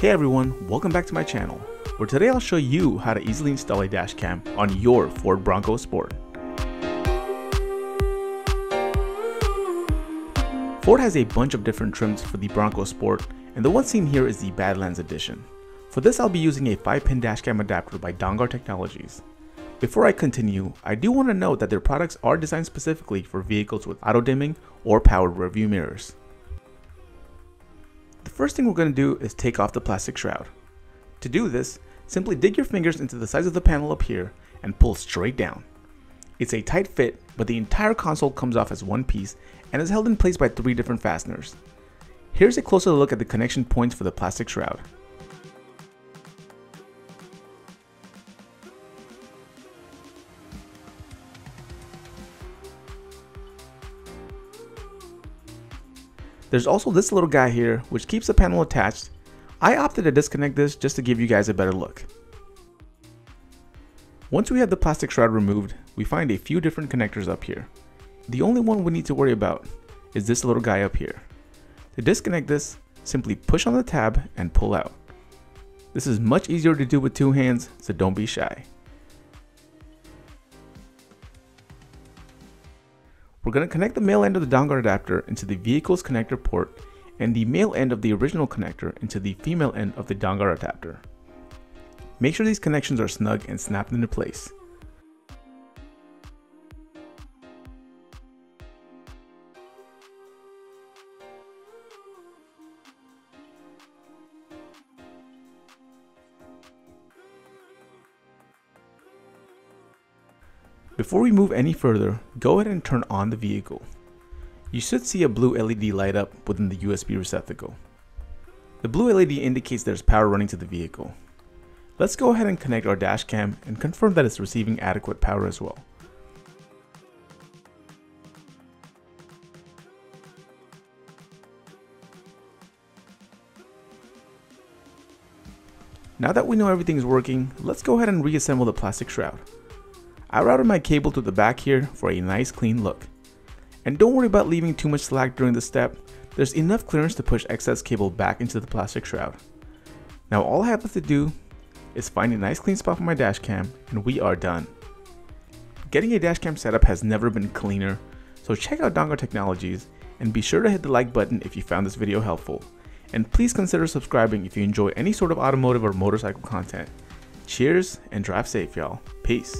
Hey everyone, welcome back to my channel, where today I'll show you how to easily install a dash cam on your Ford Bronco Sport. Ford has a bunch of different trims for the Bronco Sport, and the one seen here is the Badlands edition. For this I'll be using a 5-pin dash cam adapter by Dongar Technologies. Before I continue, I do want to note that their products are designed specifically for vehicles with auto dimming or powered rearview mirrors. The first thing we're going to do is take off the plastic shroud. To do this, simply dig your fingers into the sides of the panel up here and pull straight down. It's a tight fit, but the entire console comes off as one piece and is held in place by 3 different fasteners. Here's a closer look at the connection points for the plastic shroud. There's also this little guy here which keeps the panel attached. I opted to disconnect this just to give you guys a better look. Once we have the plastic shroud removed, we find a few different connectors up here. The only one we need to worry about is this little guy up here. To disconnect this, simply push on the tab and pull out. This is much easier to do with 2 hands, so don't be shy. We're going to connect the male end of the dongle adapter into the vehicle's connector port and the male end of the original connector into the female end of the dongle adapter. Make sure these connections are snug and snapped into place. Before we move any further, go ahead and turn on the vehicle. You should see a blue LED light up within the USB receptacle. The blue LED indicates there's power running to the vehicle. Let's go ahead and connect our dash cam and confirm that it's receiving adequate power as well. Now that we know everything is working, let's go ahead and reassemble the plastic shroud. I routed my cable to the back here for a nice clean look. And don't worry about leaving too much slack during this step, there's enough clearance to push excess cable back into the plastic shroud. Now all I have left to do is find a nice clean spot for my dash cam and we are done. Getting a dash cam setup has never been cleaner, so check out Dongar Technologies and be sure to hit the like button if you found this video helpful. And please consider subscribing if you enjoy any sort of automotive or motorcycle content. Cheers and drive safe y'all. Peace.